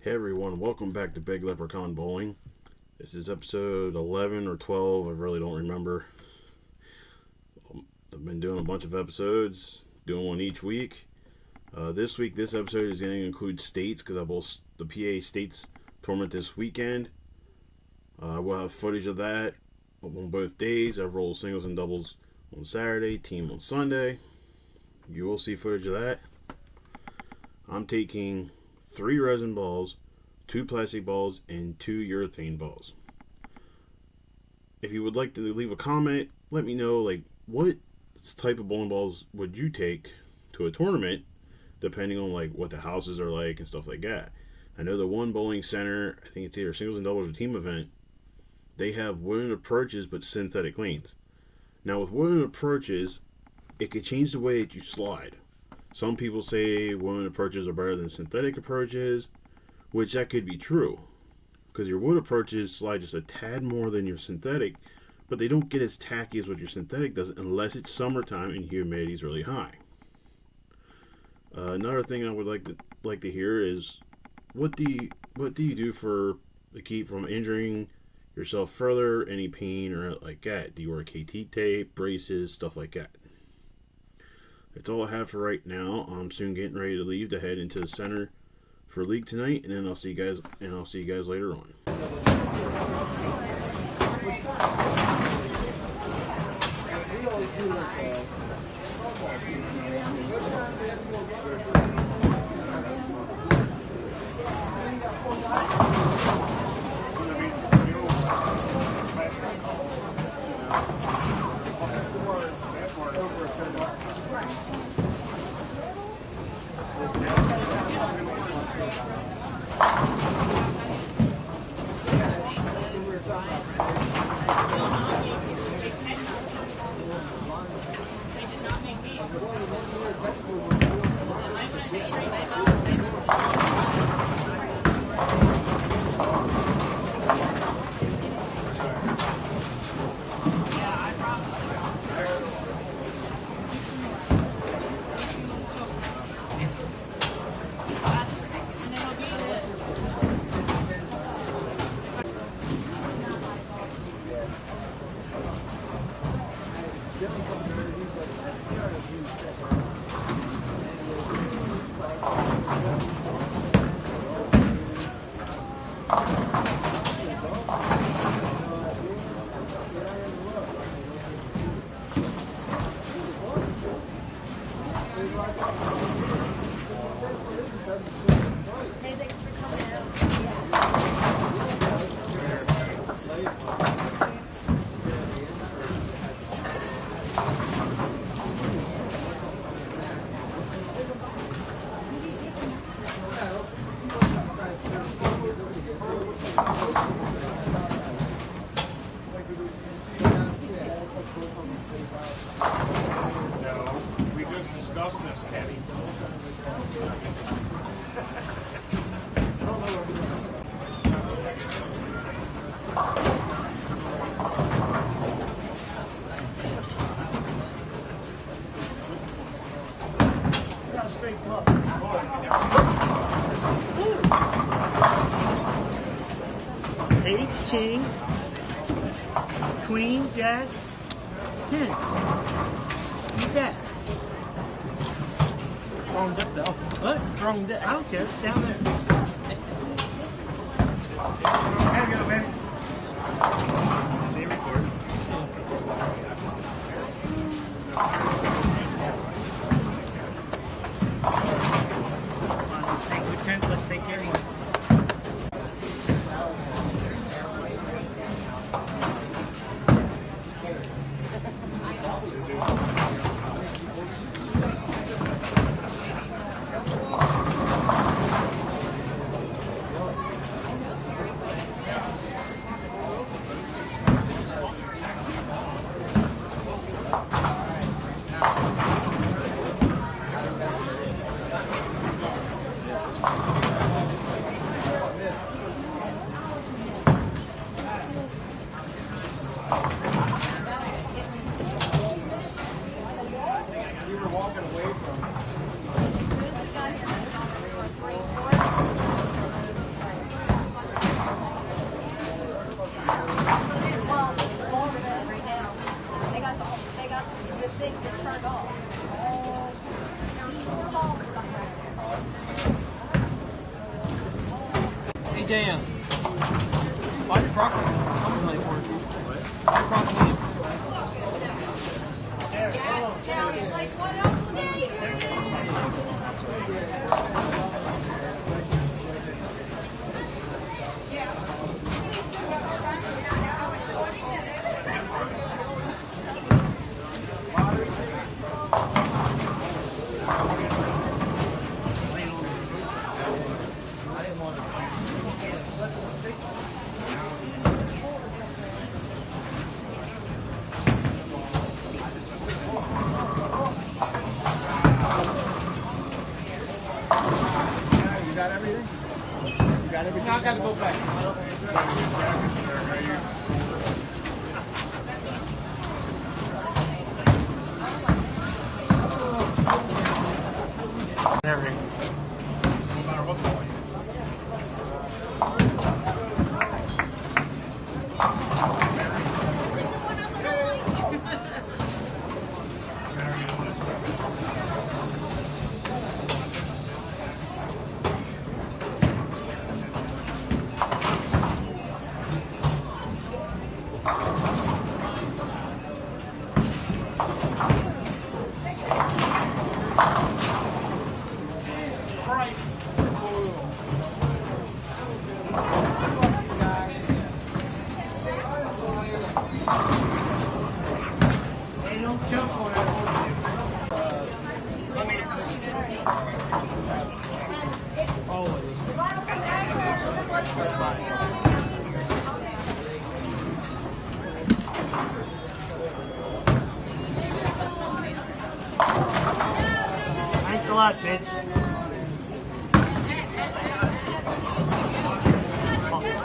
Hey everyone, welcome back to Bigleprachaun Bowling. This is episode 11 or 12, I really don't remember. I've been doing a bunch of episodes, doing one each week. This week, this episode is going to include states because I bowl the PA States tournament this weekend. We'll have footage of that on both days. I've rolled singles and doubles on Saturday, team on Sunday. You will see footage of that. I'm taking 3 resin balls, 2 plastic balls, and 2 urethane balls. If you would like to leave a comment, let me know, like, what type of bowling balls would you take to a tournament, depending on, like, what the houses are like and stuff like that. I know the one bowling center, I think it's either singles and doubles or team event, they have wooden approaches but synthetic lanes. Now, with wooden approaches, it could change the way that you slide. Some people say wooden approaches are better than synthetic approaches, which that could be true, because your wood approaches slide just a tad more than your synthetic, but they don't get as tacky as what your synthetic does unless it's summertime and humidity is really high. Another thing I would like to hear is what do you do to keep from injuring yourself further? Any pain or like that? Do you wear KT tape, braces, stuff like that? That's all I have for right now. I'm soon getting ready to leave to head into the center for league tonight, and then I'll see you guys later on. Ace, king, queen, jack, 10. You bet. Wrong deck though. What? Wrong deck. I don't care. It's down there. There you go, baby. Is he recording? Let's take care of you. Hey, Dan. Why did Brock come late for it? Why did Brock leave? Now I gotta go back. Everything. No matter what point. Hey, don't jump on it. Always. Thanks a lot, bitch. You're welcome, you fucker.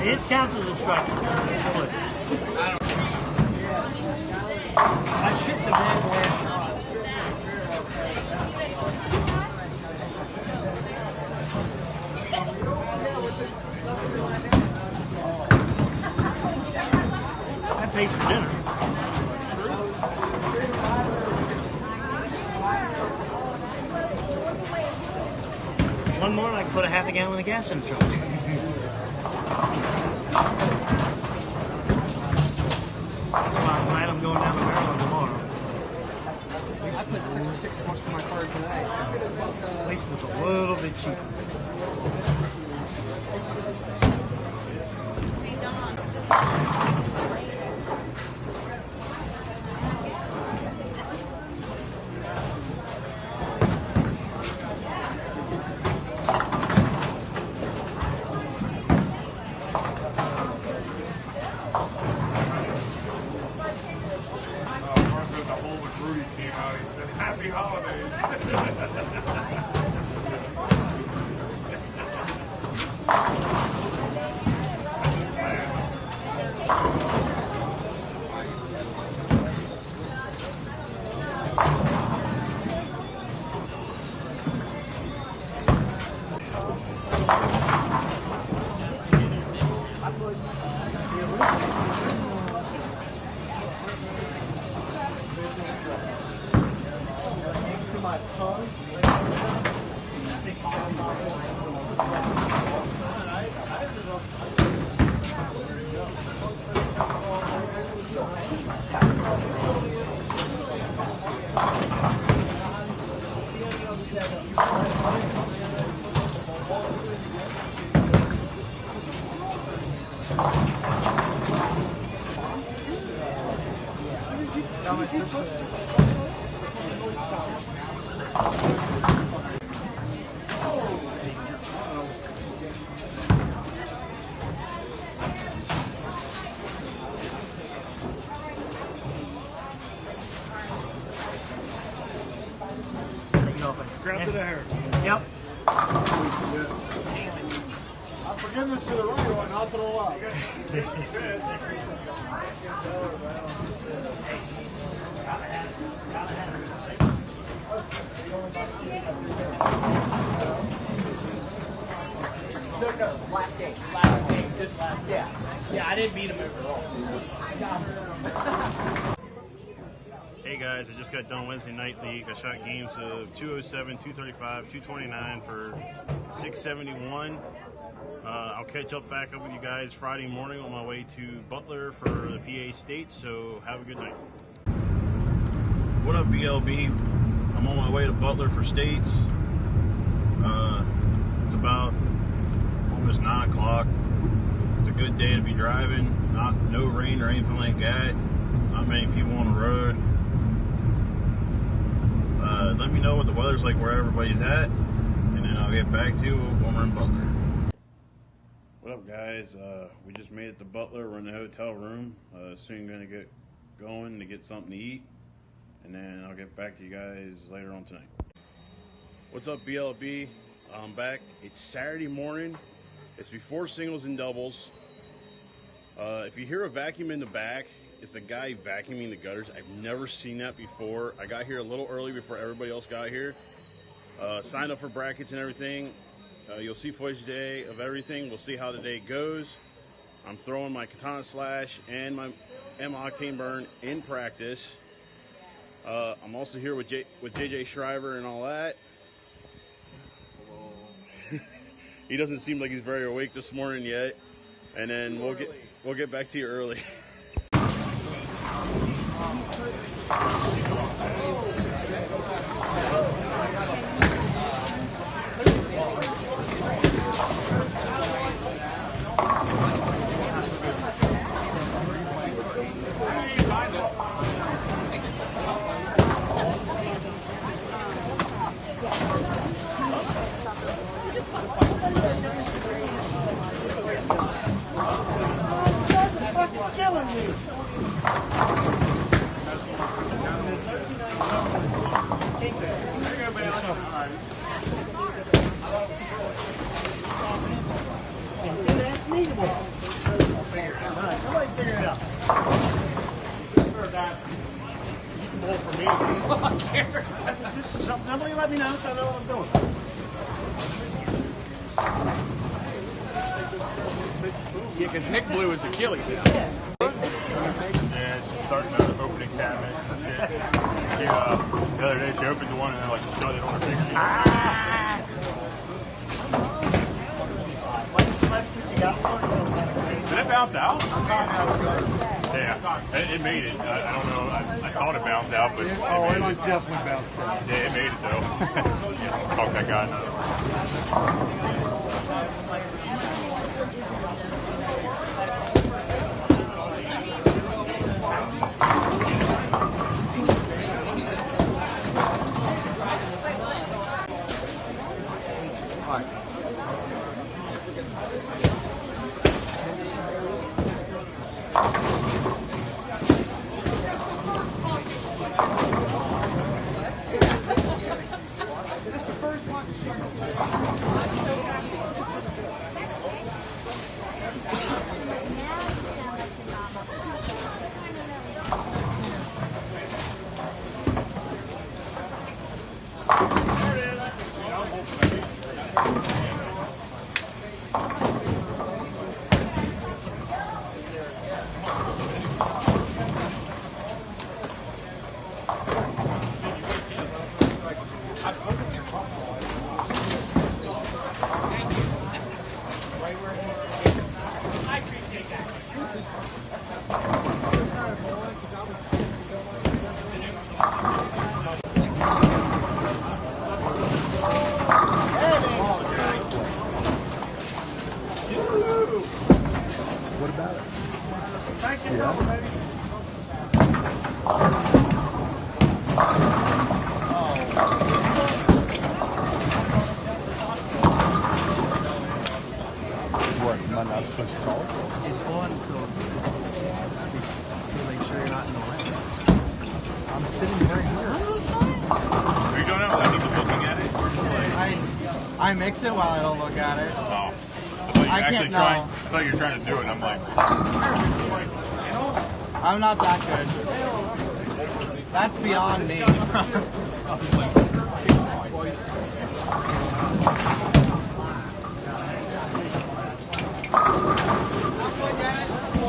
This counts as a strike. I shit the bed last shot. That pays for dinner. One more, I can put a half a gallon of gas in the truck. That's why tonight I'm going down to Maryland tomorrow. I put $66 in my car today. At least it's a little bit cheaper. Martha, the whole with Rudy came out. He said, "Happy holidays." Grab to the hair. Yep. Forgiveness to the right one, not to the left. No, last game. This last game. Yeah, I didn't beat him overall. guys, I just got done Wednesday night league. I shot games of 207, 235, 229 for 671. I'll catch back up with you guys Friday morning on my way to Butler for the PA State, so have a good night. What up, BLB? I'm on my way to Butler for States. It's about almost 9 o'clock. It's a good day to be driving. No rain or anything like that. Not many people on the road. Let me know what the weather's like where everybody's at, and then I'll get back to you when we're in Butler. What up, guys? We just made it to Butler. We're in the hotel room. Soon gonna get going to get something to eat, and then I'll get back to you guys later on tonight. What's up, BLB? I'm back. It's Saturday morning. It's before singles and doubles. If you hear a vacuum in the back, it's the guy vacuuming the gutters. I've never seen that before. I got here a little early before everybody else got here. Signed up for brackets and everything. You'll see footage today of everything. We'll see how the day goes. I'm throwing my Katana Slash and my M Octane Burn in practice. I'm also here with JJ Shriver and all that. He doesn't seem like he's very awake this morning yet. And then we'll get back to you early. Somebody figure it out. You can bowl for me. Just somebody let me know so I know what I'm doing. Yeah, because Nick blew his Achilles. Yeah. And she's starting the opening cabinet. The other day she opened the one and then like shut it on her finger. Did it bounce out? Yeah, it made it. I don't know. I thought it bounced out, but It was definitely bounced out. yeah, it made it though. Fuck that guy. What about it? Thank you, Yeah. baby. What, am I not supposed to talk? It's on, so make sure you're not in the way. I'm sitting right here. Are you doing it without even looking at it? Or just like, I mix it while I don't look at it. oh. I can't I know. thought you were trying to do it. I'm like, I'm not that good. That's beyond me.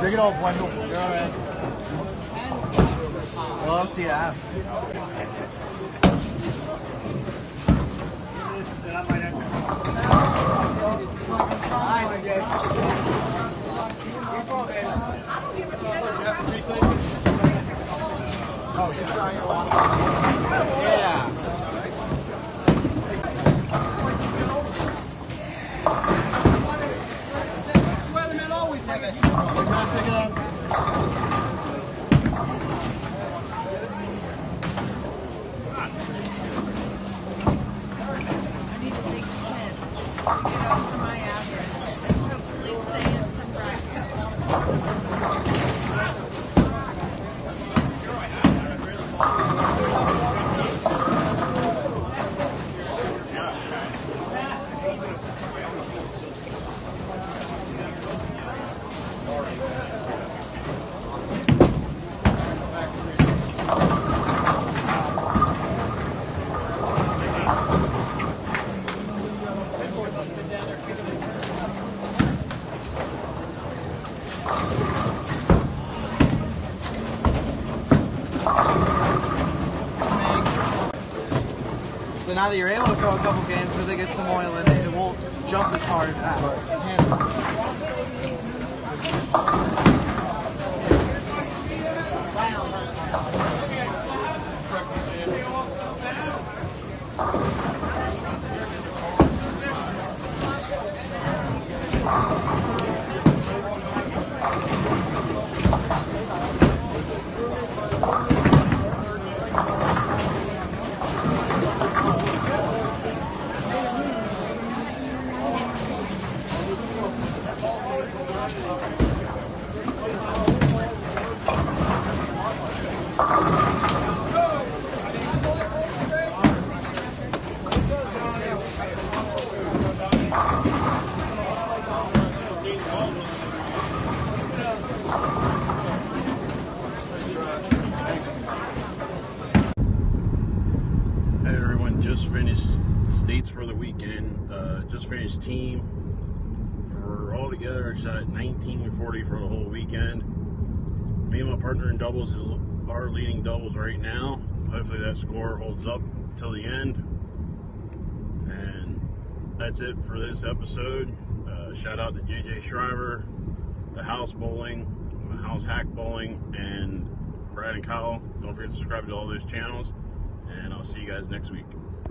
Take it off, Wendell. Go ahead. Hello? else do you have? Then I might have to. Yeah. Weatherman always have it. Trying to pick it up. I need a big tent to get up to my address and hopefully stay in some brackets. So now that you're able to throw a couple games so they get some oil in it, it won't jump as hard. Hey everyone, just finished states for the weekend. Just finished team. For all together, shot 1940 for the whole weekend. Me and my partner in doubles is our leading doubles right now. Hopefully that score holds up till the end. And that's it for this episode. Shout out to JJ Shriver, the House Bowling, House Hack Bowling, and Brad and Kyle. Don't forget to subscribe to all those channels. And I'll see you guys next week.